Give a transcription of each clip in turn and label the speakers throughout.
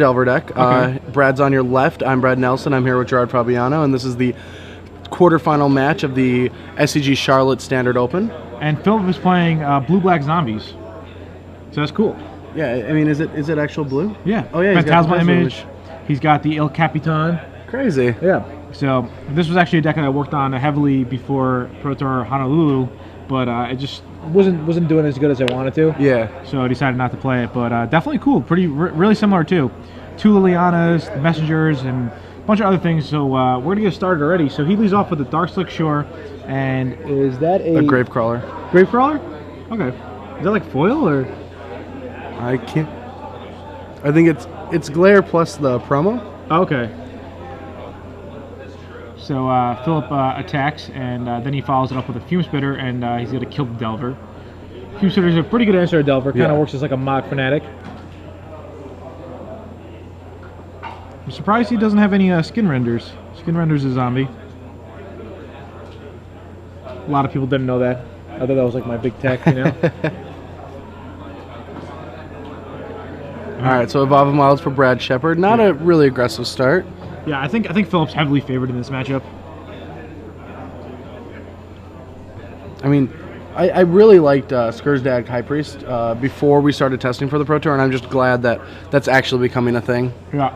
Speaker 1: Delver deck.
Speaker 2: Okay.
Speaker 1: Brad's on your left. I'm Brad Nelson. I'm here with Gerard Fabiano, and this is the quarterfinal match of the SCG Charlotte Standard Open.
Speaker 2: And Phillip is playing blue-black zombies. So that's cool.
Speaker 1: Yeah, I mean, is it actual blue?
Speaker 2: Yeah.
Speaker 1: Oh yeah.
Speaker 2: Phantasmal Image. He's got the Il Capitan.
Speaker 1: Crazy.
Speaker 2: Yeah. So this was actually a deck that I worked on heavily before Pro Tour Honolulu, but it just wasn't doing as good as I wanted to.
Speaker 1: Yeah.
Speaker 2: So I decided not to play it, but definitely cool. Really similar too. 2 Lilianas, Messengers, and a bunch of other things. So we're gonna get started already. So he leads off with the Darkslick-Shore, and is that a
Speaker 1: Gravecrawler?
Speaker 2: Gravecrawler? Okay. Is that like foil or?
Speaker 1: I can't. I think it's Glare plus the promo.
Speaker 2: Oh, okay. So Phillip attacks, and then he follows it up with a Fume Spitter, and he's going to kill the Delver. Fume Spitter is a pretty good answer to Delver. Kind of works as like a mock Fanatic. I'm surprised he doesn't have any Skin Renders. Skin Renders is zombie. A lot of people didn't know that. I thought that was like my big tech, you know?
Speaker 1: Alright, so Evolve Wilds for Brad Sheppard. Not a really aggressive start.
Speaker 2: Yeah, I think Phillip's heavily favored in this matchup.
Speaker 1: I mean, I really liked Skursdag High Priest before we started testing for the Pro Tour, and I'm just glad that that's actually becoming a thing.
Speaker 2: Yeah.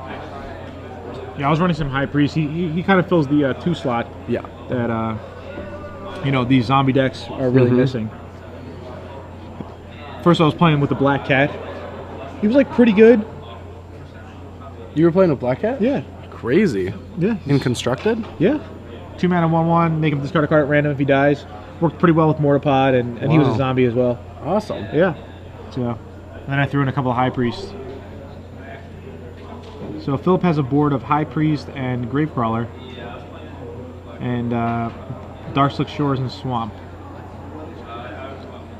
Speaker 2: Yeah, I was running some High Priest. He kind of fills the 2 slot.
Speaker 1: Yeah.
Speaker 2: That you know, these zombie decks are really missing. First, I was playing with the Black Cat. He was like pretty good.
Speaker 1: You were playing with Black Cat?
Speaker 2: Yeah.
Speaker 1: Crazy.
Speaker 2: Yeah.
Speaker 1: In Constructed?
Speaker 2: Yeah. 2 mana 1/1. Make him discard a card at random if he dies. Worked pretty well with Mortapod, and he was a zombie as well.
Speaker 1: Awesome.
Speaker 2: Yeah. So, and then I threw in a couple of High Priests. So Phillip has a board of High Priest and Gravecrawler, and Darkslick Shores and Swamp.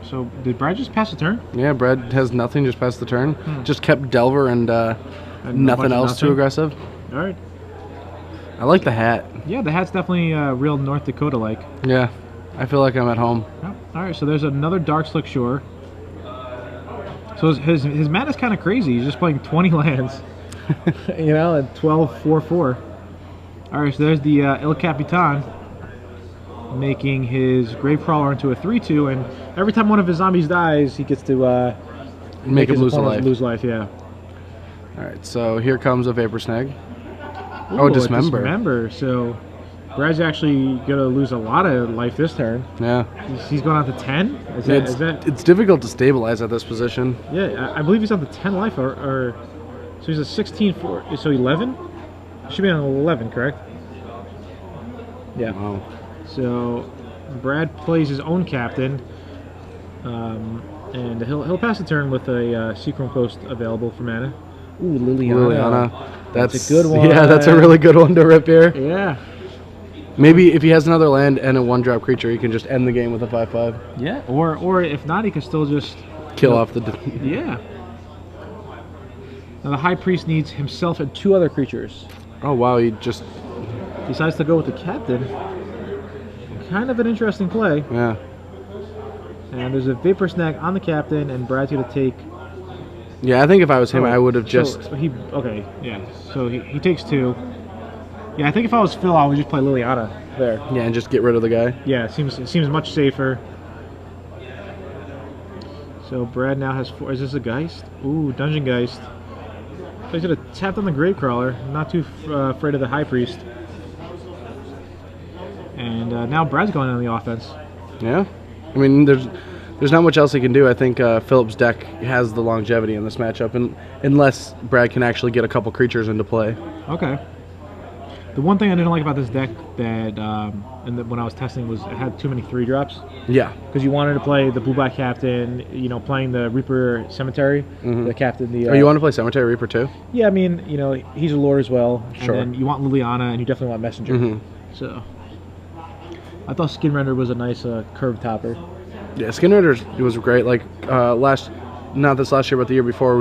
Speaker 2: So did Brad just pass the turn?
Speaker 1: Yeah, Brad has nothing, just passed the turn. Just kept Delver and nothing else too aggressive.
Speaker 2: All right.
Speaker 1: I like the hat.
Speaker 2: Yeah, the hat's definitely real North Dakota-like.
Speaker 1: Yeah, I feel like I'm at home.
Speaker 2: Oh, all right, so there's another Darkslick Shore. So his mana's kind of crazy. He's just playing 20 lands, you know, at 12/4/4. All right, so there's the Il Capitan, making his Gravecrawler into a 3/2, and every time one of his zombies dies, he gets to
Speaker 1: Make him
Speaker 2: his
Speaker 1: lose a
Speaker 2: opponent
Speaker 1: life.
Speaker 2: lose life, yeah.
Speaker 1: All right, so here comes a Vapor Snag.
Speaker 2: Ooh,
Speaker 1: Oh,
Speaker 2: a
Speaker 1: Dismember.
Speaker 2: Dismember. So Brad's actually going to lose a lot of life this turn.
Speaker 1: Yeah.
Speaker 2: He's going on to 10?
Speaker 1: It's difficult to stabilize at this position.
Speaker 2: Yeah, I believe he's on to 10 life, or so he's a 16/4, so 11? Should be on 11, correct? Yeah.
Speaker 1: Wow.
Speaker 2: So Brad plays his own captain, and he'll pass the turn with a Seachrome Coast available for mana. Ooh, Liliana.
Speaker 1: That's
Speaker 2: a good one.
Speaker 1: Yeah, that's a really good one to rip here.
Speaker 2: Yeah.
Speaker 1: Maybe if he has another land and a 1-drop creature, he can just end the game with a 5/5.
Speaker 2: Yeah. Or if not, he can still just
Speaker 1: Kill off the...
Speaker 2: Yeah. Now the High Priest needs himself and 2 other creatures.
Speaker 1: Oh, wow, he just...
Speaker 2: Decides to go with the captain. Kind of an interesting play.
Speaker 1: Yeah.
Speaker 2: And there's a Vapor Snag on the captain, and Brad's going to take...
Speaker 1: Yeah, I think if I was him, I would have just...
Speaker 2: So he... Okay, yeah. So he takes 2. Yeah, I think if I was Phil, I would just play Liliana there.
Speaker 1: Yeah, and just get rid of the guy.
Speaker 2: Yeah, it seems much safer. So Brad now has 4. Is this a Geist? Ooh, Dungeon Geist. So he's going to tap on the Gravecrawler. Not too afraid of the High Priest. And now Brad's going on the offense.
Speaker 1: Yeah. I mean, there's not much else he can do. I think Phillip's deck has the longevity in this matchup, and unless Brad can actually get a couple creatures into play.
Speaker 2: Okay. The one thing I didn't like about this deck that when I was testing was it had too many 3-drops.
Speaker 1: Yeah.
Speaker 2: Because you wanted to play the Blue-Black Captain, you know, playing the Reaper Cemetery, the Captain.
Speaker 1: Oh, you want to play Cemetery Reaper too?
Speaker 2: Yeah, I mean, you know, he's a lord as well.
Speaker 1: Sure.
Speaker 2: And then you want Liliana, and you definitely want Messenger. So I thought Skin Render was a nice curve topper.
Speaker 1: Yeah, Skin Render was great. Like not this last year, but the year before,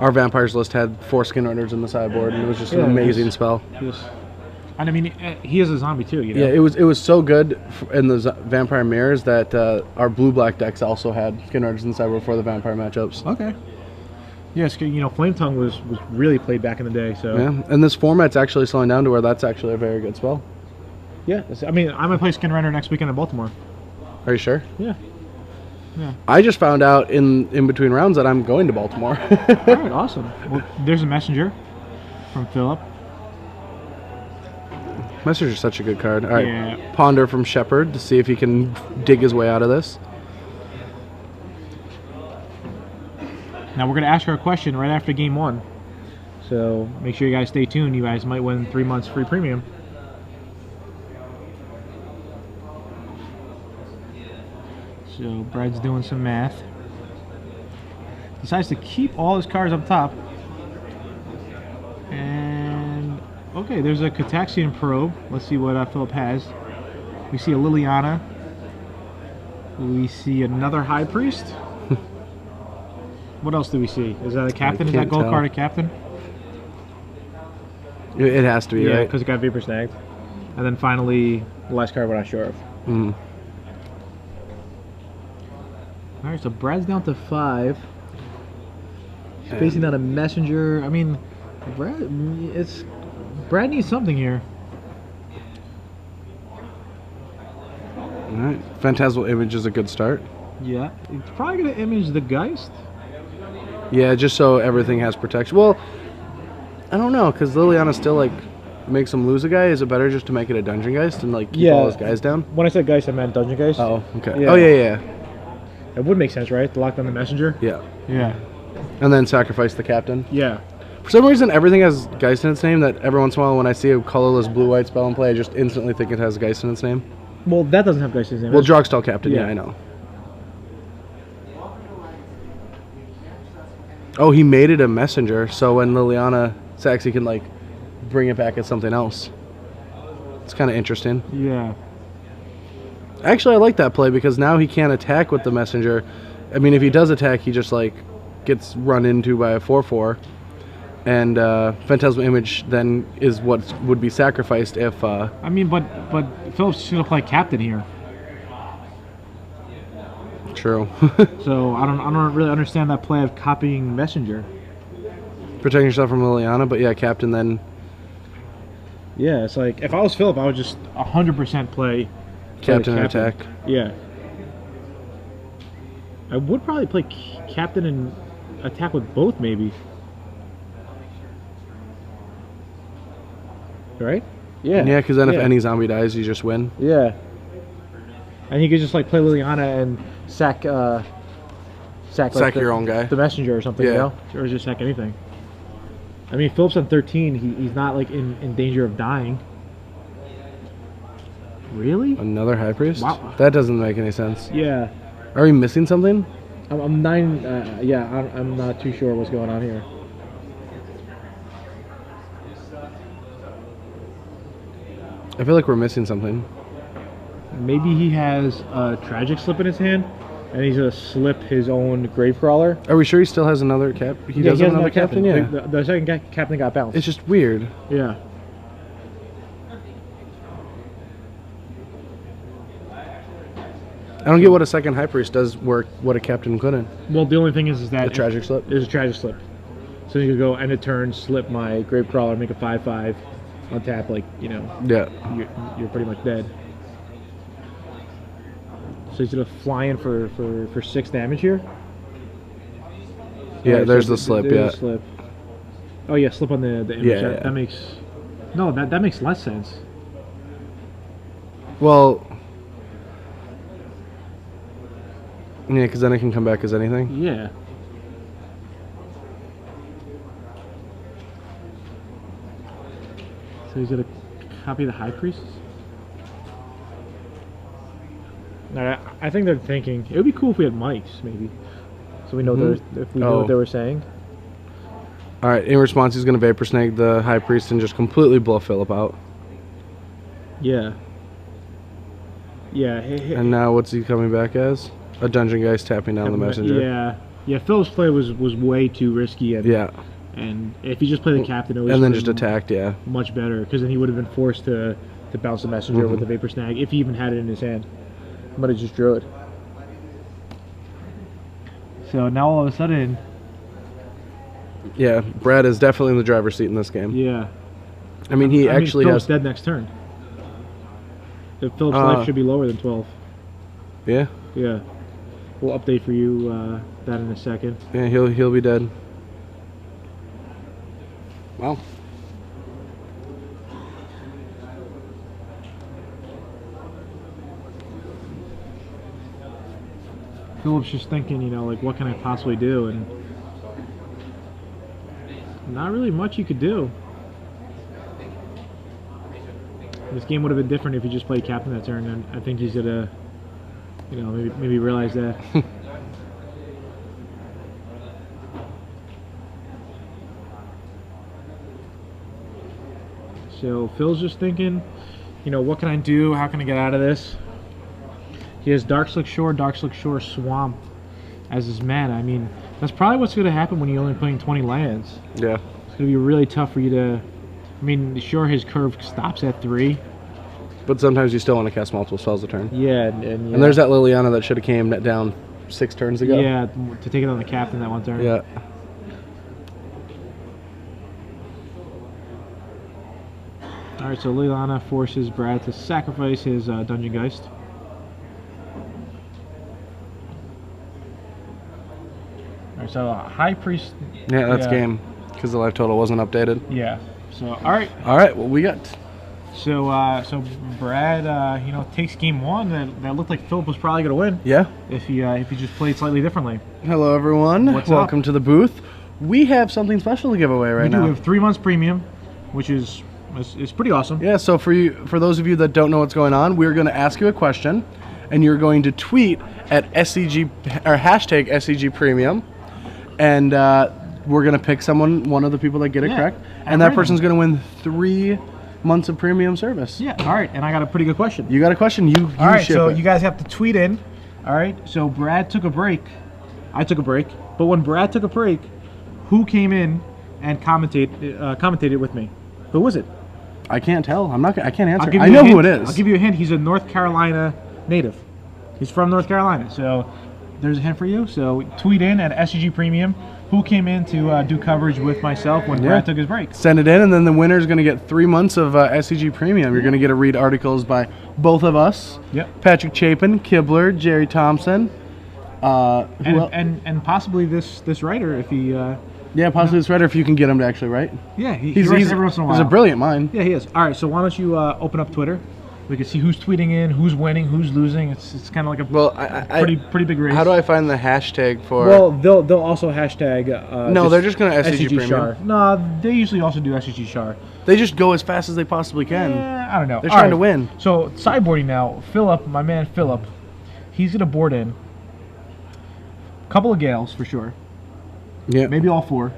Speaker 1: our Vampires list had 4 Skin Renders in the sideboard, and it was just an amazing spell.
Speaker 2: And I mean, he is a zombie too, you know?
Speaker 1: Yeah, it was so good in the Vampire Mirrors that our blue-black decks also had Skin Renders in the sideboard for the Vampire matchups.
Speaker 2: Okay. Yes, you know, Flame Tongue was really played back in the day. So
Speaker 1: Yeah, and this format's actually slowing down to where that's actually a very good spell.
Speaker 2: yeah, I mean, I'm gonna play Skin Render next weekend in Baltimore.
Speaker 1: Are you sure?
Speaker 2: Yeah. Yeah.
Speaker 1: I just found out in between rounds that I'm going to Baltimore.
Speaker 2: All right, awesome. Well, there's a messenger from Phillip.
Speaker 1: Messenger's such a good card. All right,
Speaker 2: Yeah.
Speaker 1: Ponder from Sheppard to see if he can dig his way out of this.
Speaker 2: Now we're gonna ask her a question right after game 1. So make sure you guys stay tuned. You guys might win 3 months free premium. So Brad's doing some math. Decides to keep all his cards up top. And okay, there's a Cataxian Probe. Let's see what Phillip has. We see a Liliana. We see another High Priest. What else do we see? Is that a captain? Is that
Speaker 1: can't
Speaker 2: gold
Speaker 1: tell.
Speaker 2: card a captain?
Speaker 1: It has to be,
Speaker 2: Yeah,
Speaker 1: right?
Speaker 2: because it got Vapor Snagged. And then finally, the last card we're not sure of.
Speaker 1: Mm.
Speaker 2: All right, so Brad's down to 5. He's facing down a messenger. I mean, Brad needs something here.
Speaker 1: All right, Phantasmal Image is a good start.
Speaker 2: Yeah, it's probably gonna image the Geist.
Speaker 1: Yeah, just so everything has protection. Well, I don't know, because Liliana still, like, makes him lose a guy. Is it better just to make it a Dungeon Geist and, like, keep all his guys down?
Speaker 2: When I said Geist, I meant Dungeon Geist.
Speaker 1: Oh, okay.
Speaker 2: Yeah.
Speaker 1: Oh, yeah.
Speaker 2: It would make sense, right? To lock down the messenger.
Speaker 1: Yeah.
Speaker 2: Yeah.
Speaker 1: And then sacrifice the captain.
Speaker 2: Yeah.
Speaker 1: For some reason, everything has Geist in its name, that every once in a while when I see a colorless blue-white spell in play, I just instantly think it has Geist in its name.
Speaker 2: Well, that doesn't have Geist in his name.
Speaker 1: Well, Drogstall Captain, yeah,
Speaker 2: Yeah.
Speaker 1: I know. Oh, he made it a messenger, so when Liliana sacks, he can, like, bring it back as something else. It's kind of interesting.
Speaker 2: Yeah.
Speaker 1: Actually, I like that play because now he can't attack with the messenger. I mean, if he does attack, he just, like, gets run into by a 4/4. And Phantasmal Image then is what would be sacrificed if...
Speaker 2: I mean, but Phillip's just gonna play captain here.
Speaker 1: True.
Speaker 2: So I don't really understand that play of copying messenger.
Speaker 1: Protecting yourself from Liliana, but yeah, captain then...
Speaker 2: Yeah, it's like if I was Phillip, I would just 100% play
Speaker 1: Captain and attack.
Speaker 2: Yeah. I would probably play captain and attack with both, maybe. Right? Yeah.
Speaker 1: Yeah, because then if any zombie dies, you just win.
Speaker 2: Yeah. And he could just like play Liliana and sack like
Speaker 1: your own guy.
Speaker 2: the messenger or something, you
Speaker 1: Yeah.
Speaker 2: know, or just sack anything. I mean, Phillip's on 13. He's not like in danger of dying. Really?
Speaker 1: Another High Priest?
Speaker 2: Wow.
Speaker 1: That doesn't make any sense.
Speaker 2: Yeah.
Speaker 1: Are we missing something?
Speaker 2: I'm 9. Yeah, I'm not too sure what's going on here.
Speaker 1: I feel like we're missing something.
Speaker 2: Maybe he has a Tragic Slip in his hand, and he's gonna slip his own Gravecrawler.
Speaker 1: Are we sure he still has another cap? He
Speaker 2: Yeah,
Speaker 1: does
Speaker 2: he
Speaker 1: have
Speaker 2: has
Speaker 1: another captain? Yeah.
Speaker 2: The second captain got bounced.
Speaker 1: It's just weird.
Speaker 2: Yeah.
Speaker 1: I don't get what a second High Priest does work what a captain couldn't.
Speaker 2: Well, the only thing is that
Speaker 1: A Tragic Slip?
Speaker 2: There's a Tragic Slip. So you could go end of turn, slip my Gravecrawler, make a 5/5, untap, like, you know,
Speaker 1: Yeah.
Speaker 2: you're pretty much dead. So he's gonna fly in for 6 damage here.
Speaker 1: Yeah,
Speaker 2: Alright,
Speaker 1: there's
Speaker 2: so
Speaker 1: the slip,
Speaker 2: there's
Speaker 1: yeah.
Speaker 2: a slip. Oh yeah, slip on the image.
Speaker 1: Yeah,
Speaker 2: that,
Speaker 1: yeah.
Speaker 2: that makes no, that makes less sense.
Speaker 1: Well, yeah, because then it can come back as anything.
Speaker 2: Yeah. So he's gonna copy the High Priest. I think they're thinking it would be cool if we had mics, maybe, so we know if we know what they were saying.
Speaker 1: All right, in response, he's going to Vapor Snag the High Priest and just completely blow Phillip out.
Speaker 2: Yeah. Yeah.
Speaker 1: And now what's he coming back as? A Dungeon Geist tapping down the messenger.
Speaker 2: Yeah. Yeah. Phil's play was way too risky, and
Speaker 1: Yeah.
Speaker 2: and if he just played the captain, it was
Speaker 1: And then just attacked, yeah.
Speaker 2: much better, because then he would have been forced to bounce the messenger with the Vapor Snag if he even had it in his hand. But it just drew it. So now all of a sudden,
Speaker 1: Yeah, Brad is definitely in the driver's seat in this game.
Speaker 2: Yeah.
Speaker 1: I mean, he actually
Speaker 2: Phillip's
Speaker 1: has...
Speaker 2: dead next turn. If Phillip's life should be lower than 12.
Speaker 1: Yeah?
Speaker 2: Yeah. We'll update for you that in a second.
Speaker 1: Yeah, he'll be dead. Wow.
Speaker 2: Phillip's just thinking, you know, like, what can I possibly do? And not really much you could do. This game would have been different if he just played captain that turn, and I think he's gonna, you know, maybe realize that. So Phil's just thinking, you know, what can I do? How can I get out of this? He has Dark Slick Shore, Swamp as his mana. I mean, that's probably what's going to happen when you're only playing 20 lands.
Speaker 1: Yeah.
Speaker 2: It's going to be really tough for you to... I mean, sure, his curve stops at 3.
Speaker 1: But sometimes you still want to cast multiple spells a turn.
Speaker 2: Yeah, and
Speaker 1: there's that Liliana that should have came down 6 turns ago.
Speaker 2: Yeah, to take it on the captain that one turn.
Speaker 1: Yeah.
Speaker 2: Alright, so Liliana forces Brad to sacrifice his Dungeon Geist. Alright, so High Priest...
Speaker 1: Yeah, that's game. Because the life total wasn't updated.
Speaker 2: Yeah. So, alright.
Speaker 1: Alright, what we got?
Speaker 2: So, so Brad, you know, takes game 1. That looked like Phillip was probably going to win.
Speaker 1: Yeah.
Speaker 2: If he just played slightly differently.
Speaker 1: Hello, everyone.
Speaker 2: What's
Speaker 1: Welcome
Speaker 2: up?
Speaker 1: to the booth. We have something special to give away right now.
Speaker 2: We have 3 months premium, which is pretty awesome.
Speaker 1: Yeah, so for those of you that don't know what's going on, we're going to ask you a question, and you're going to tweet at SCG or hashtag SCG Premium, and we're going to pick one of the people that get it correct, and that person's going to win 3 months of premium service.
Speaker 2: Yeah. All right, and I got a pretty good question.
Speaker 1: You got a question? You
Speaker 2: all right,
Speaker 1: ship
Speaker 2: so
Speaker 1: it.
Speaker 2: you guys have to tweet in. All right, so Brad took a break. I took a break, but when Brad took a break, who came in and commentated with me? Who was it?
Speaker 1: I can't tell. I can't answer.
Speaker 2: I
Speaker 1: know who it is.
Speaker 2: I'll give you a hint. He's a North Carolina native. He's from North Carolina. So there's a hint for you. So tweet in at SCG Premium who came in to do coverage with myself when Brad took his break.
Speaker 1: Send it in, and then the winner is going to get 3 months of SCG Premium. You're going to get to read articles by both of us.
Speaker 2: Yep.
Speaker 1: Patrick Chapin, Kibler, Jerry Thompson.
Speaker 2: And possibly this writer if he...
Speaker 1: yeah, possibly this writer if you can get him to actually write.
Speaker 2: Yeah, he writes every once in a while.
Speaker 1: He's a brilliant mind.
Speaker 2: Yeah, he is. All right, so why don't you open up Twitter? We can see who's tweeting in, who's winning, who's losing. It's kind of like a pretty big race.
Speaker 1: How do I find the hashtag for?
Speaker 2: Well, they'll also hashtag.
Speaker 1: No, they're just going to SCG
Speaker 2: SCGCHAR.
Speaker 1: Premium.
Speaker 2: No, they usually also do SCGCHAR.
Speaker 1: They just go as fast as they possibly can.
Speaker 2: I don't know.
Speaker 1: They're trying to win.
Speaker 2: So sideboarding now. Phillip, my man Phillip, he's gonna board in a couple of Gales for sure.
Speaker 1: Yeah,
Speaker 2: maybe all 4.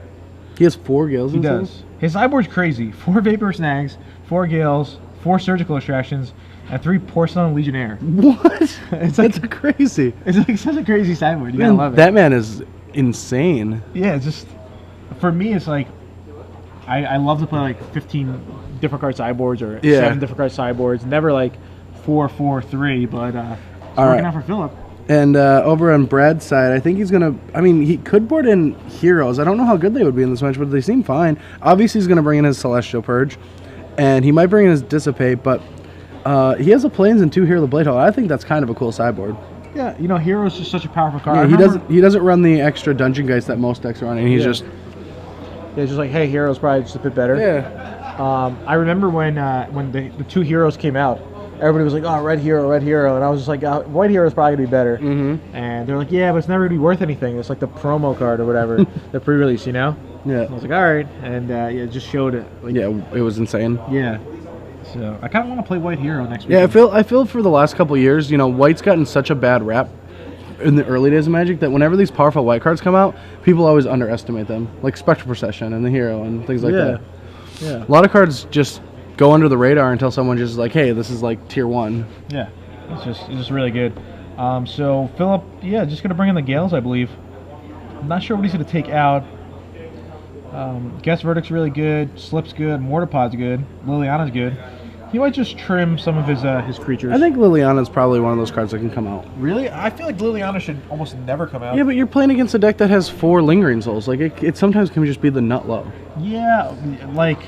Speaker 1: He has 4 Gales.
Speaker 2: He does. His sideboard's crazy. 4 Vapor Snags, 4 Gales, 4 Surgical Extractions, and 3 Porcelain Legionnaire.
Speaker 1: What? That's crazy.
Speaker 2: It's like such a crazy sideboard. You gotta love it.
Speaker 1: That man is insane.
Speaker 2: Yeah, it's just for me, it's like I love to play like 15 different card sideboards or 7 different card sideboards. Never like 4, 4, 3, but it's working out for Phillip.
Speaker 1: And over on Brad's side, I think he's going to... I mean, he could board in Heroes. I don't know how good they would be in this match, but they seem fine. Obviously, he's going to bring in his Celestial Purge, and he might bring in his Dissipate, but he has a Plains and 2 Hero the Blade Hole. I think that's kind of a cool sideboard.
Speaker 2: Yeah, you know, Hero's just such a powerful card.
Speaker 1: Yeah, he doesn't run the extra Dungeon Geist that most decks are running. He's just...
Speaker 2: Yeah, it's just like, hey, Hero's probably just a bit better.
Speaker 1: Yeah.
Speaker 2: I remember when the 2 Heroes came out, everybody was like, oh, red hero, and I was just like, white hero is probably going to be better. Mm-hmm. And they're like, yeah, but it's never going to be worth anything. It's like the promo card or whatever, the pre-release, you know?
Speaker 1: Yeah.
Speaker 2: And I was like, all right. And it just showed it. Like,
Speaker 1: yeah, it was insane.
Speaker 2: Yeah. So I kind of want to play white hero next week.
Speaker 1: Yeah, I feel for the last couple of years, you know, white's gotten such a bad rap in the early days of Magic that whenever these powerful white cards come out, people always underestimate them. Like Spectral Procession and the Hero and things like that.
Speaker 2: Yeah.
Speaker 1: A lot of cards just go under the radar until someone just is like, hey, this is like tier 1.
Speaker 2: Yeah, it's just really good. So Phillip, just gonna bring in the Gales, I believe. I'm not sure what he's gonna take out. Guess Verdict's really good. Slip's good. Mortarpod's good. Liliana's good. He might just trim some of his creatures.
Speaker 1: I think Liliana's probably one of those cards that can come out.
Speaker 2: Really? I feel like Liliana should almost never come out.
Speaker 1: Yeah, but you're playing against a deck that has 4 Lingering Souls. Like, it sometimes can just be the nut low.
Speaker 2: Yeah, like,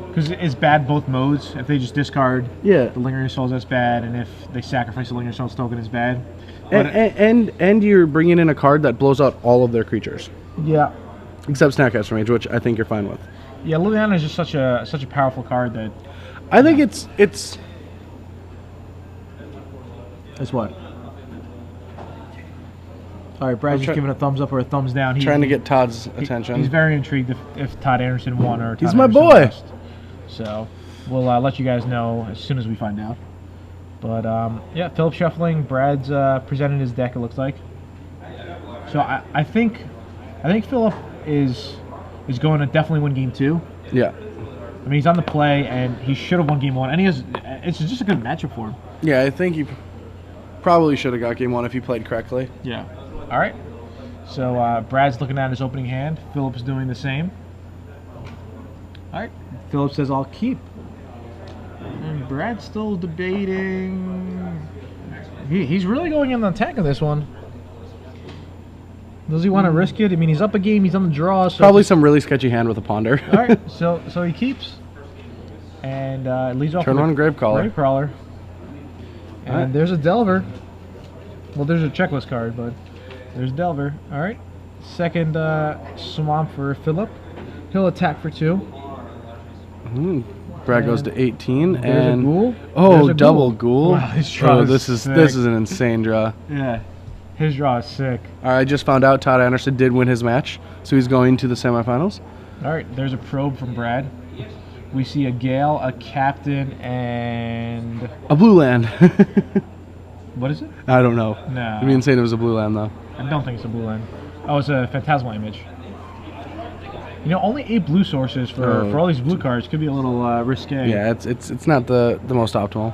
Speaker 2: because it's bad both modes. If they just discard
Speaker 1: Yeah.
Speaker 2: the Lingering Souls, that's bad. And if they sacrifice the Lingering Souls token, it's bad.
Speaker 1: And you're bringing in a card that blows out all of their creatures.
Speaker 2: Yeah.
Speaker 1: Except Snapcaster Mage, which I think you're fine with.
Speaker 2: Yeah, Liliana is just such a powerful card that...
Speaker 1: I think it's...
Speaker 2: It's what? All right, Brad's just giving a thumbs up or a thumbs down.
Speaker 1: Trying to get Todd's attention.
Speaker 2: He's very intrigued if Todd Anderson won or Todd
Speaker 1: He's my
Speaker 2: Anderson
Speaker 1: boy.
Speaker 2: lost. So we'll let you guys know as soon as we find out. But yeah, Phillip shuffling. Brad's presenting his deck. It looks like. So I think Phillip is going to definitely win game 2.
Speaker 1: Yeah.
Speaker 2: I mean, he's on the play, and he should have won game 1. And it's just a good matchup for him.
Speaker 1: Yeah, I think he probably should have got game 1 if he played correctly.
Speaker 2: Yeah. All right. So Brad's looking at his opening hand. Phillip's doing the same. All right. Phillip says, I'll keep. And Brad's still debating. He's really going in the attack of this one. Does he want to risk it? I mean, he's up a game. He's on the draw. So
Speaker 1: Probably some really sketchy hand with a Ponder.
Speaker 2: All right. So he keeps. And leads off
Speaker 1: Turn
Speaker 2: with
Speaker 1: on Gravecrawler.
Speaker 2: Gravecrawler. And
Speaker 1: Right.
Speaker 2: there's a Delver. Well, there's a checklist card, but there's Delver. All right. Second Swamp for Phillip. He'll attack for 2.
Speaker 1: Brad goes to 18
Speaker 2: There's
Speaker 1: and
Speaker 2: a Ghoul.
Speaker 1: oh,
Speaker 2: There's a
Speaker 1: double Ghoul.
Speaker 2: Wow, this draw is
Speaker 1: this is an insane draw.
Speaker 2: Yeah. His draw is sick.
Speaker 1: All right, I just found out Todd Anderson did win his match, so he's going to the semifinals.
Speaker 2: All right. There's a Probe from Brad. We see a Gale, a Captain, and
Speaker 1: A blue land.
Speaker 2: what is it?
Speaker 1: I don't know.
Speaker 2: No.
Speaker 1: It'd be insane if it was a blue land though.
Speaker 2: I don't think it's a blue land. Oh, it's a Phantasmal Image. You know, only 8 blue sources for all these blue cards could be a little risque.
Speaker 1: Yeah, it's not the most optimal.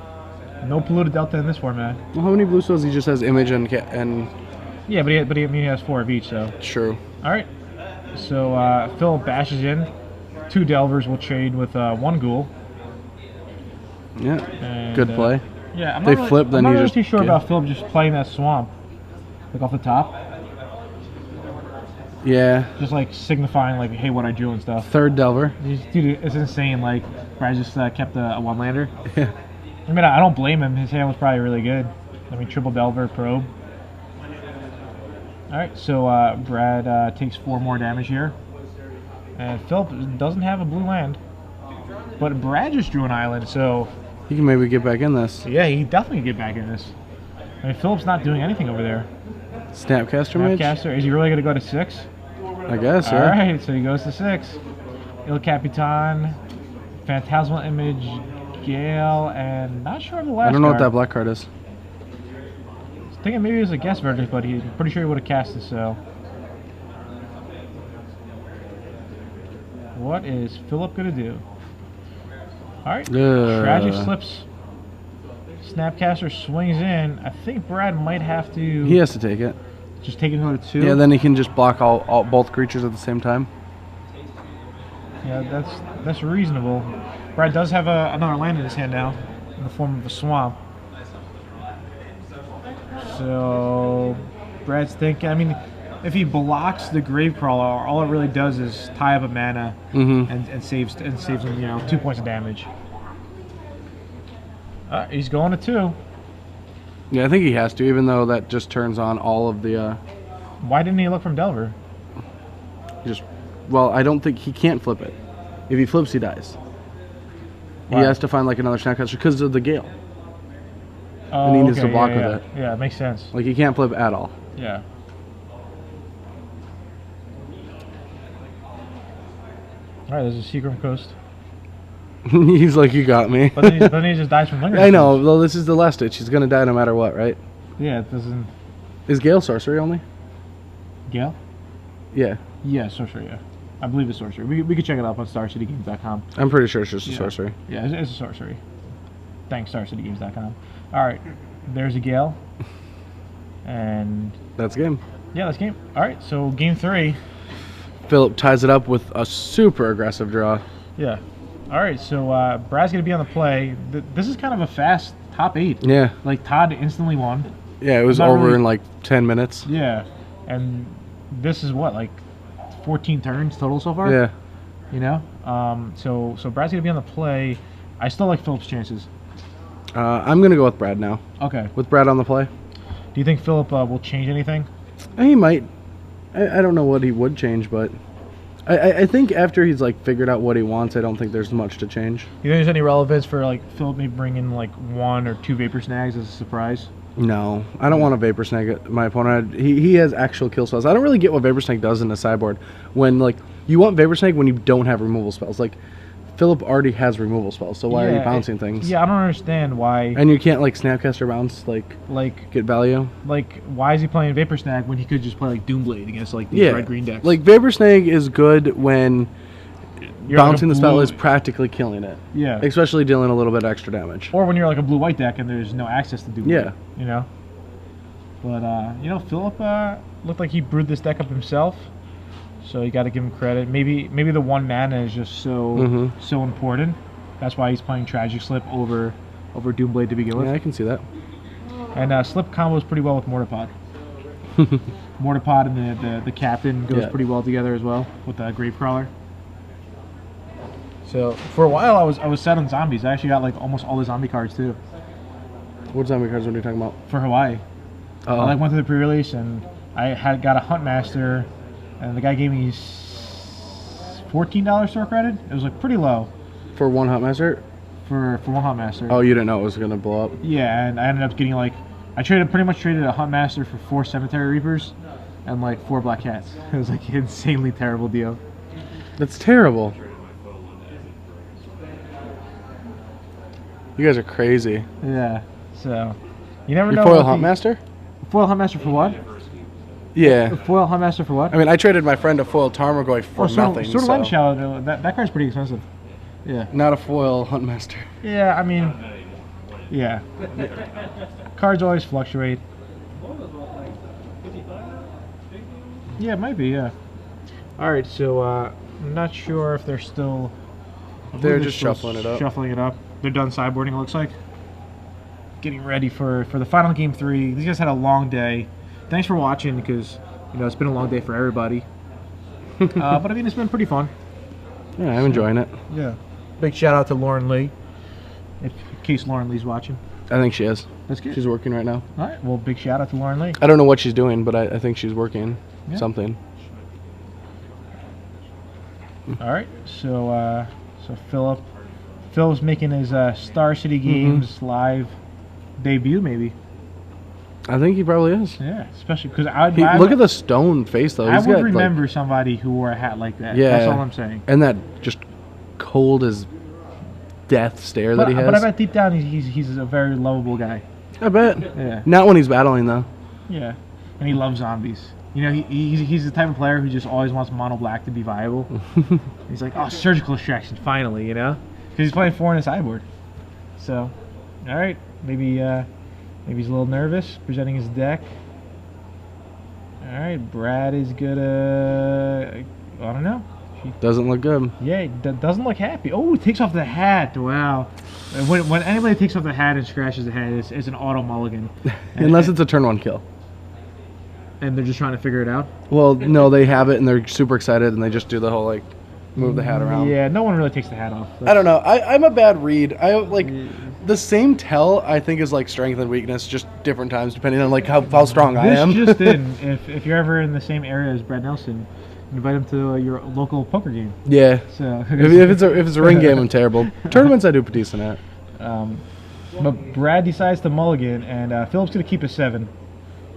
Speaker 2: No polluted delta in this format.
Speaker 1: Well, how many blue souls? He just has image and
Speaker 2: Yeah, but he has 4 of each, so.
Speaker 1: true.
Speaker 2: All right. So Phil bashes in. 2 Delvers will trade with 1 Ghoul.
Speaker 1: Yeah,
Speaker 2: And,
Speaker 1: good play.
Speaker 2: Yeah, I'm
Speaker 1: They
Speaker 2: not
Speaker 1: flip, then
Speaker 2: I'm
Speaker 1: you
Speaker 2: not really
Speaker 1: just
Speaker 2: too sure
Speaker 1: get-
Speaker 2: about Phil just playing that Swamp, like off the top,
Speaker 1: Yeah,
Speaker 2: just like signifying like, hey, what I drew and stuff.
Speaker 1: third Delver.
Speaker 2: Dude, it's insane. Like, Brad just kept a 1-lander.
Speaker 1: Yeah.
Speaker 2: I mean, I don't blame him. His hand was probably really good. I mean, triple Delver, Probe. All right, so Brad takes 4 more damage here. And Philip doesn't have a blue land. But Brad just drew an island, so...
Speaker 1: He can maybe get back in this.
Speaker 2: Yeah, he definitely can get back in this. I mean, Philip's not doing anything over there.
Speaker 1: Snapcaster Mage?
Speaker 2: Snapcaster, is he really going to go to 6?
Speaker 1: I guess,
Speaker 2: All
Speaker 1: yeah.
Speaker 2: right, so he goes to 6. Il Capitan, Phantasmal Image, Gale, and not sure of the last
Speaker 1: I don't know what that
Speaker 2: card.
Speaker 1: black card is.
Speaker 2: I was thinking maybe it was a guess verdict, but he's pretty sure he would have cast it, so. What is Phillip going to do? Alright, Tragic slips. Snapcaster swings in. I think Brad might have to
Speaker 1: He has to take it.
Speaker 2: just take another 2.
Speaker 1: Yeah, then he can just block all both creatures at the same time.
Speaker 2: Yeah, that's reasonable. Brad does have another land in his hand now, in the form of a Swamp. So, Brad's thinking, I mean, if he blocks the Gravecrawler, all it really does is tie up a mana and saves him, 2 points of damage. He's going to 2.
Speaker 1: Yeah, I think he has to, even though that just turns on all of the...
Speaker 2: Why didn't he look from Delver?
Speaker 1: Well, I don't think he can't flip it. If he flips, he dies.
Speaker 2: Why?
Speaker 1: He has to find like another Snapcaster because of the Gale.
Speaker 2: Oh,
Speaker 1: And he needs to
Speaker 2: okay,
Speaker 1: block
Speaker 2: yeah,
Speaker 1: with
Speaker 2: yeah. Yeah, it makes sense.
Speaker 1: Like he can't flip at all.
Speaker 2: Yeah. Alright, there's a Seagram Coast.
Speaker 1: He's like, you got me.
Speaker 2: But then he just dies from Lingering
Speaker 1: I know.
Speaker 2: Souls.
Speaker 1: Well, this is the last ditch. He's gonna die no matter what, right?
Speaker 2: Yeah, it doesn't...
Speaker 1: Is Gale sorcery only?
Speaker 2: Gale?
Speaker 1: Yeah,
Speaker 2: Yeah, sorcery, yeah. I believe it's sorcery. We could check it up on StarCityGames.com.
Speaker 1: I'm pretty sure it's just a
Speaker 2: Yeah.
Speaker 1: sorcery.
Speaker 2: Yeah, it's a sorcery. Thanks, StarCityGames.com. Alright, there's a Gale. And...
Speaker 1: That's game.
Speaker 2: yeah, that's game. Alright, so game 3.
Speaker 1: Phillip ties it up with a super aggressive draw.
Speaker 2: Yeah. All right, so Brad's going to be on the play. This is kind of a fast top 8.
Speaker 1: Yeah.
Speaker 2: Like, Todd instantly won.
Speaker 1: Yeah, it was
Speaker 2: Not
Speaker 1: over
Speaker 2: really-
Speaker 1: in like 10 minutes.
Speaker 2: Yeah, and this is what, like 14 turns total so far?
Speaker 1: Yeah.
Speaker 2: You know? So Brad's going to be on the play. I still like Phillip's chances.
Speaker 1: I'm going to go with Brad now.
Speaker 2: Okay.
Speaker 1: With Brad on the play.
Speaker 2: Do you think Phillip will change anything?
Speaker 1: He might. I don't know what he would change, but I think after he's like figured out what he wants, I don't think there's much to change.
Speaker 2: You think there's any relevance for like Phillip maybe bringing like 1 or 2 Vapor Snags as a surprise?
Speaker 1: No, I don't want a Vapor Snag at my opponent. He has actual kill spells. I don't really get what Vapor Snag does in a sideboard. When like you want Vapor Snag when you don't have removal spells. Like Phillip already has removal spells, so why are you bouncing things?
Speaker 2: Yeah, I don't understand why.
Speaker 1: And you can't like Snapcaster bounce like get value.
Speaker 2: Like why is he playing Vapor Snag when he could just play like Doomblade against like these red green decks?
Speaker 1: Like Vapor Snag is good when bouncing
Speaker 2: like
Speaker 1: the spell is practically killing it.
Speaker 2: Yeah.
Speaker 1: Especially dealing a little bit extra damage.
Speaker 2: Or when you're like a blue-white deck and there's no access to Doomblade.
Speaker 1: Yeah.
Speaker 2: You know? But, you know, Phillip looked like he brewed this deck up himself. So you got to give him credit. Maybe the 1 mana is just so so important. That's why he's playing Tragic Slip over Doomblade to begin with.
Speaker 1: Yeah, I can see that.
Speaker 2: And Slip combos pretty well with Mortarpod. Mortarpod and the Captain goes pretty well together as well with the Gravecrawler. So for a while I was set on zombies. I actually got like almost all the zombie cards too.
Speaker 1: What zombie cards are you talking about?
Speaker 2: For Hawaii.
Speaker 1: I
Speaker 2: I like went to the pre-release and I got a Hunt Master, and the guy gave me $14 store credit. It was like pretty low
Speaker 1: For 1 Huntmaster?
Speaker 2: for 1 Hunt Master.
Speaker 1: Oh, you didn't know it was gonna blow up.
Speaker 2: Yeah, and I ended up getting like pretty much traded a Hunt Master for 4 Cemetery Reapers and like 4 Black Cats. It was like an insanely terrible deal.
Speaker 1: That's terrible. You guys are crazy.
Speaker 2: Yeah. So you never
Speaker 1: Your
Speaker 2: know.
Speaker 1: foil Huntmaster?
Speaker 2: Foil Hunt Master for what?
Speaker 1: Yeah.
Speaker 2: Foil Hunt Master for what?
Speaker 1: I mean, I traded my friend a foil Tarmogoyf for nothing.
Speaker 2: Sword of
Speaker 1: so.
Speaker 2: Lightning Shadow, that card's pretty expensive. Yeah.
Speaker 1: Not a foil Huntmaster.
Speaker 2: Yeah, I mean, yeah. Cards always fluctuate. Yeah, it might be, yeah. Alright, so I'm not sure if they're still...
Speaker 1: They're just shuffling it up.
Speaker 2: Shuffling it up. They're done sideboarding, it looks like. Getting ready for the final game 3. These guys had a long day. Thanks for watching, because, you know, it's been a long day for everybody. But, I mean, it's been pretty fun.
Speaker 1: Yeah, I'm enjoying it.
Speaker 2: Yeah. Big shout out to Lauren Lee, in case Lauren Lee's watching.
Speaker 1: I think she is.
Speaker 2: That's good.
Speaker 1: She's working right now.
Speaker 2: All right. Well, big shout out to Lauren Lee.
Speaker 1: I don't know what she's doing, but I think she's working something.
Speaker 2: All right. So Phil's making his Star City Games live debut, maybe.
Speaker 1: I think he probably is.
Speaker 2: Yeah, especially because
Speaker 1: look at the stone face though.
Speaker 2: I would remember somebody who wore a hat like that.
Speaker 1: Yeah,
Speaker 2: that's all I'm saying.
Speaker 1: And that just cold as death stare that he has.
Speaker 2: But I bet deep down he's a very lovable guy.
Speaker 1: I bet.
Speaker 2: Yeah.
Speaker 1: Not when he's battling though.
Speaker 2: Yeah, and he loves zombies. You know, he's the type of player who just always wants mono black to be viable. He's like, oh, surgical extraction, finally, you know, because he's playing 4 in a sideboard. So, all right, maybe he's a little nervous presenting his deck. All right, Brad is gonna, I don't know.
Speaker 1: Doesn't look good.
Speaker 2: Yeah, doesn't look happy. Oh, he takes off the hat. Wow. When anybody takes off the hat and scratches the hat, it's an auto mulligan.
Speaker 1: Unless it's a turn 1 kill.
Speaker 2: And they're just trying to figure it out?
Speaker 1: Well, no, they have it and they're super excited and they just do the whole like move the hat around.
Speaker 2: Yeah, no one really takes the hat off.
Speaker 1: I don't know. I'm a bad read. I like the same tell I think is like strength and weakness, just different times depending on like how strong I am.
Speaker 2: This just in, if you're ever in the same area as Brad Nelson, invite him to your local poker game.
Speaker 1: Yeah.
Speaker 2: So
Speaker 1: if it's a ring game, I'm terrible. Tournaments I do pretty decent at.
Speaker 2: But Brad decides to mulligan, and Phillip's gonna keep a 7.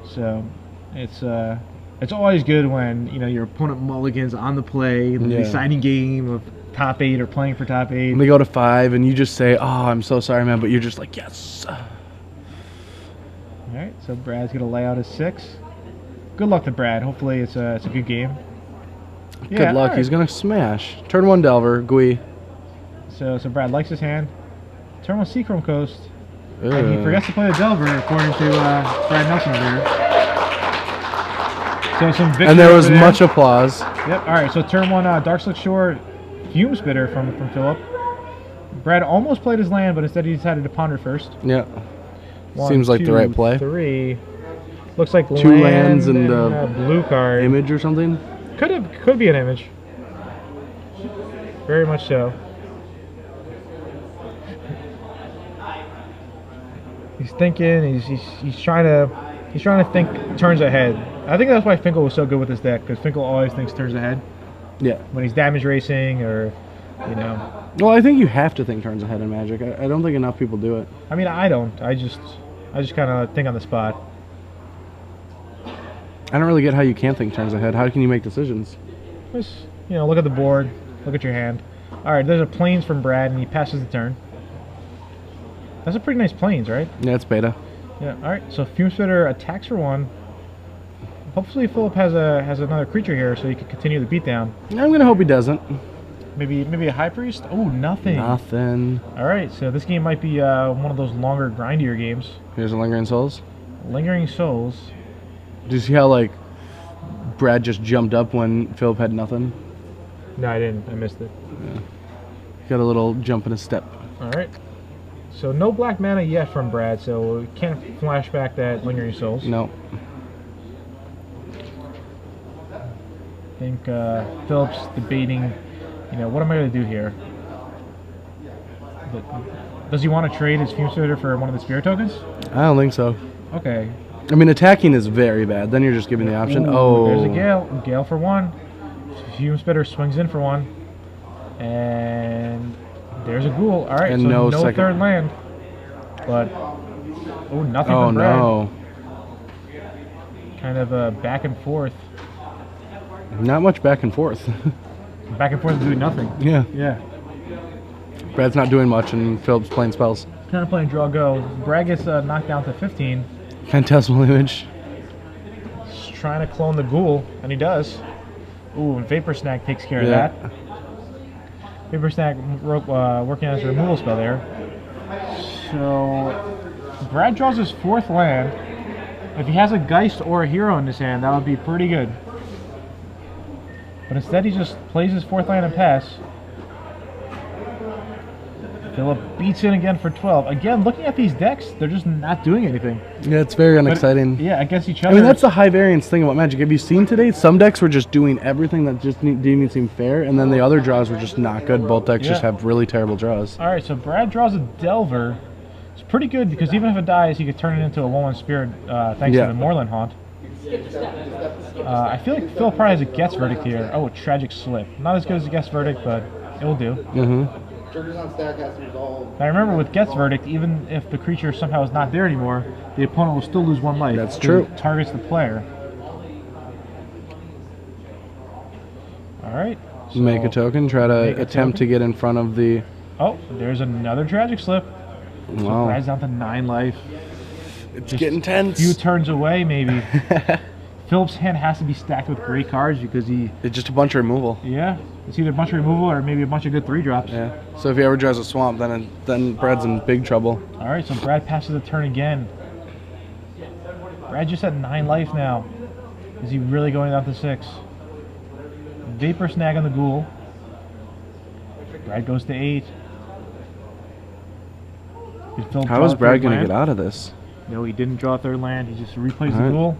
Speaker 2: So it's always good when your opponent mulligans on the play in the deciding game of top 8 or playing for top 8.
Speaker 1: And they go to 5, and you just say, "Oh, I'm so sorry, man," but you're just like, "Yes."
Speaker 2: All right, so Brad's gonna lay out his 6. Good luck to Brad. Hopefully it's a good game.
Speaker 1: Good luck. Right. He's gonna smash. Turn 1 Delver, Gui.
Speaker 2: So Brad likes his hand. Turn 1 Seachrome Coast. And he forgets to play the Delver, according to Brad Nelson there. So some victory.
Speaker 1: And there was much applause.
Speaker 2: Yep. All right. So turn 1 Dark Slick Shore Fume Spitter from Phillip. Brad almost played his land, but instead he decided to ponder first.
Speaker 1: Yeah.
Speaker 2: 1,
Speaker 1: Seems like the
Speaker 2: 2,
Speaker 1: right play.
Speaker 2: 3. Looks like
Speaker 1: 2 lands and
Speaker 2: a blue card.
Speaker 1: Image or something.
Speaker 2: Could be an image. Very much so. He's thinking. He's trying to think turns ahead. I think that's why Finkel was so good with this deck, because Finkel always thinks turns ahead
Speaker 1: Yeah.
Speaker 2: when he's damage racing or, you know.
Speaker 1: Well, I think you have to think turns ahead in Magic. I don't think enough people do it.
Speaker 2: I mean, I don't. I just kind of think on the spot.
Speaker 1: I don't really get how you can't think turns ahead. How can you make decisions?
Speaker 2: Just, you know, look at the board, look at your hand. All right, there's a plains from Brad, and he passes the turn. That's a pretty nice plains, right?
Speaker 1: Yeah, it's beta.
Speaker 2: Yeah. All right. So Fume Spitter attacks for 1. Hopefully Phillip has another creature here, so he can continue the beatdown.
Speaker 1: I'm gonna hope he doesn't.
Speaker 2: Maybe a High Priest. Oh, nothing.
Speaker 1: Nothing.
Speaker 2: All right. So this game might be one of those longer, grindier games.
Speaker 1: Here's a Lingering Souls.
Speaker 2: Lingering Souls.
Speaker 1: Do you see how like Brad just jumped up when Phillip had nothing?
Speaker 2: No, I didn't. I missed it.
Speaker 1: Yeah. Got a little jump in his step.
Speaker 2: All right. So no black mana yet from Brad, so we can't flash back that Lingering Souls.
Speaker 1: No.
Speaker 2: I think Phillip's debating, you know, what am I going to do here? Does he want to trade his Fume Spitter for one of the Spirit tokens?
Speaker 1: I don't think so.
Speaker 2: Okay.
Speaker 1: I mean, attacking is very bad. Then you're just giving the option.
Speaker 2: Ooh,
Speaker 1: Oh.
Speaker 2: There's a Gale. Gale for 1. Fume Spitter swings in for 1. And there's a Ghoul. All right,
Speaker 1: And
Speaker 2: so
Speaker 1: no
Speaker 2: no
Speaker 1: second.
Speaker 2: third land. But, oh, nothing
Speaker 1: Oh
Speaker 2: from Brad.
Speaker 1: no.
Speaker 2: Kind of a back and forth.
Speaker 1: Not much back and forth.
Speaker 2: Back and forth doing nothing.
Speaker 1: Yeah.
Speaker 2: Yeah.
Speaker 1: Brad's not doing much, and Phillip's playing spells.
Speaker 2: Kind of playing draw go. Brad gets knocked down to 15.
Speaker 1: Phantasmal Image.
Speaker 2: He's trying to clone the Ghoul, and he does. Ooh, and Vapor Snag takes care of
Speaker 1: Yeah.
Speaker 2: that. Vapor Snag working on his removal spell there. So Brad draws his 4th land. If he has a Geist or a Hero in his hand, that would be pretty good. But instead he just plays his 4th land and pass. Phillip beats in again for 12. Again, looking at these decks, they're just not doing anything.
Speaker 1: Yeah, it's very unexciting.
Speaker 2: Yeah, against each other.
Speaker 1: I mean, that's the high variance thing about Magic. Have you seen today? Some decks were just doing everything that just didn't even seem fair, and then the other draws were just not good. Both decks just
Speaker 2: Yeah.
Speaker 1: have really terrible draws.
Speaker 2: All right, so Brad draws a Delver. It's pretty good because even if it dies, he could turn it into a 1/1 Spirit thanks
Speaker 1: Yeah.
Speaker 2: to the Moorland Haunt. I feel like Phil probably has a Gets Verdict here. Oh, a Tragic Slip. Not as good as a Gets Verdict, but it will do.
Speaker 1: Mm-hmm.
Speaker 3: Triggers on stack has to resolve.
Speaker 2: Now remember, with Gets Verdict, even if the creature somehow is not there anymore, the opponent will still lose 1 life.
Speaker 1: That's
Speaker 2: It
Speaker 1: true.
Speaker 2: Targets the player. All right. so
Speaker 1: Make a token. Try
Speaker 2: make
Speaker 1: to
Speaker 2: a
Speaker 1: attempt to
Speaker 2: token.
Speaker 1: get in front of the.
Speaker 2: Oh, there's another Tragic Slip. So
Speaker 1: Wow.
Speaker 2: Brad's down to 9 life.
Speaker 1: It's getting tense.
Speaker 2: Few turns away, maybe. Phillip's hand has to be stacked with great cards because
Speaker 1: It's just a bunch of removal.
Speaker 2: yeah, it's either a bunch of removal or maybe a bunch of good 3-drops.
Speaker 1: Yeah. So if he ever draws a swamp, then Brad's in big trouble.
Speaker 2: All right, so Brad passes the turn again. Brad just at 9 life now. Is he really going down to 6? Vapor Snag on the Ghoul. Brad goes to 8. Did Phillip
Speaker 1: How
Speaker 2: draw
Speaker 1: is
Speaker 2: the
Speaker 1: Brad
Speaker 2: third
Speaker 1: going to
Speaker 2: land?
Speaker 1: get out of this?
Speaker 2: No, he didn't draw a 3rd land. He just replays
Speaker 1: All
Speaker 2: the
Speaker 1: right.
Speaker 2: Ghoul.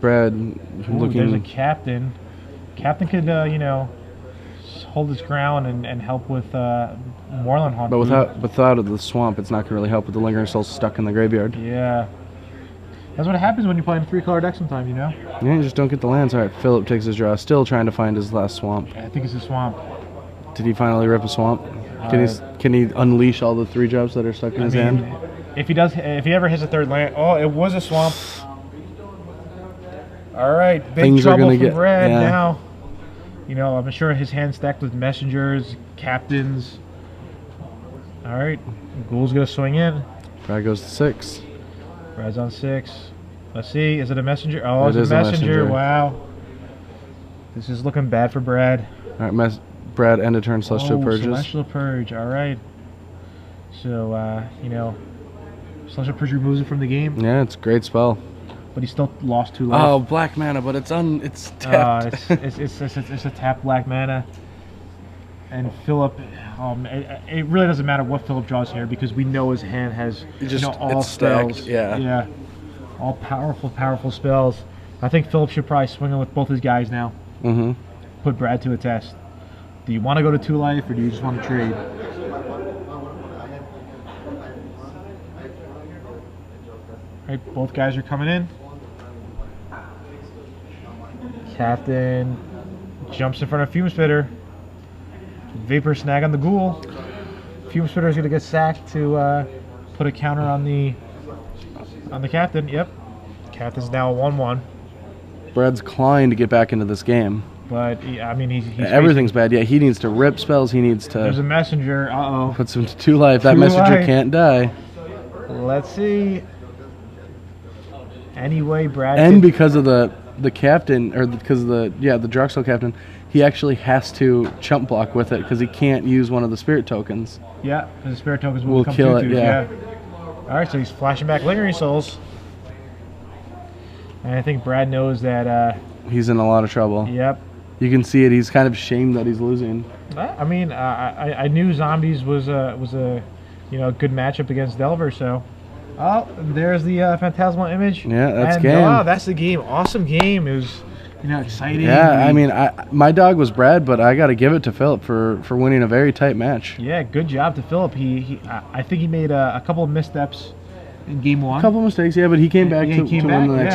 Speaker 1: Brad
Speaker 2: Ooh, there's a
Speaker 1: looking.
Speaker 2: Captain. Captain could, you know, hold his ground and help with Moorland Haunt.
Speaker 1: But without the swamp, it's not going to really help with the Lingering Soul stuck in the graveyard.
Speaker 2: Yeah. That's what happens when you play in a 3-color deck sometimes, you know?
Speaker 1: Yeah, you just don't get the lands. All right, Phillip takes his draw. Still trying to find his last swamp.
Speaker 2: I think it's a swamp.
Speaker 1: Did he finally rip a swamp? Can he unleash all the 3-drops that are stuck in his hand?
Speaker 2: If he ever hits a 3rd land, oh, it was a swamp. All right, big
Speaker 1: Things are
Speaker 2: trouble
Speaker 1: gonna
Speaker 2: for
Speaker 1: get-
Speaker 2: Brad
Speaker 1: yeah.
Speaker 2: now. You know, I'm sure his hand stacked with messengers, captains. All right, Ghoul's gonna swing in.
Speaker 1: Brad goes to 6.
Speaker 2: Brad's on 6. Let's see, is it a messenger? Oh,
Speaker 1: It
Speaker 2: it's
Speaker 1: is
Speaker 2: a
Speaker 1: a
Speaker 2: messenger.
Speaker 1: messenger.
Speaker 2: Wow. This is looking bad for Brad.
Speaker 1: All right, Brad end of turn Celestial Purges.
Speaker 2: Celestial Purge. All right. So, you know, Celestial Purge removes it from the game,
Speaker 1: Yeah, it's a great spell.
Speaker 2: but he still lost 2 life.
Speaker 1: Oh, black mana, but it's tapped.
Speaker 2: It's a tap black mana. And Phillip, It really doesn't matter what Phillip draws here because we know his hand has all
Speaker 1: it's
Speaker 2: spells.
Speaker 1: stacked, yeah.
Speaker 2: All powerful spells. I think Phillip should probably swing in with both his guys now.
Speaker 1: Mm-hmm.
Speaker 2: Put Brad to a test. Do you want to go to 2 life or do you just want to trade? Right, both guys are coming in. Captain jumps in front of Fume Spitter. Vapor snag on the ghoul. Fume Spitter is going to get sacked to put a counter on the captain. Yep. Captain's now a 1-1.
Speaker 1: Brad's clawing to get back into this game.
Speaker 2: But, I mean, he's
Speaker 1: everything's bad. Yeah, he needs to rip spells. He needs to...
Speaker 2: There's a messenger. Uh-oh.
Speaker 1: Puts him to 2 life. That
Speaker 2: 2
Speaker 1: messenger
Speaker 2: life.
Speaker 1: can't die.
Speaker 2: Let's see. Anyway, Brad...
Speaker 1: And because of the captain, or because of the Drexel captain, he actually has to chump block with it because he can't use one of the spirit tokens.
Speaker 2: Yeah, because the spirit tokens will
Speaker 1: We'll
Speaker 2: become
Speaker 1: kill it,
Speaker 2: 2/2s,
Speaker 1: yeah.
Speaker 2: All right, so he's flashing back Lingering Souls. And I think Brad knows that...
Speaker 1: He's in a lot of trouble.
Speaker 2: Yep.
Speaker 1: You can see it. He's kind of ashamed that he's losing.
Speaker 2: I mean, I knew Zombies was a good matchup against Delver, so... Oh, there's the Phantasmal Image.
Speaker 1: Yeah, that's
Speaker 2: and,
Speaker 1: game.
Speaker 2: Oh, that's the game. Awesome game. It was, exciting.
Speaker 1: Yeah, I mean, my dog was Brad, but I got to give it to Phillip for winning a very tight match.
Speaker 2: Yeah, good job to Phillip. I think he made a couple of missteps in game 1.
Speaker 1: A couple mistakes, yeah, but he came back to win the next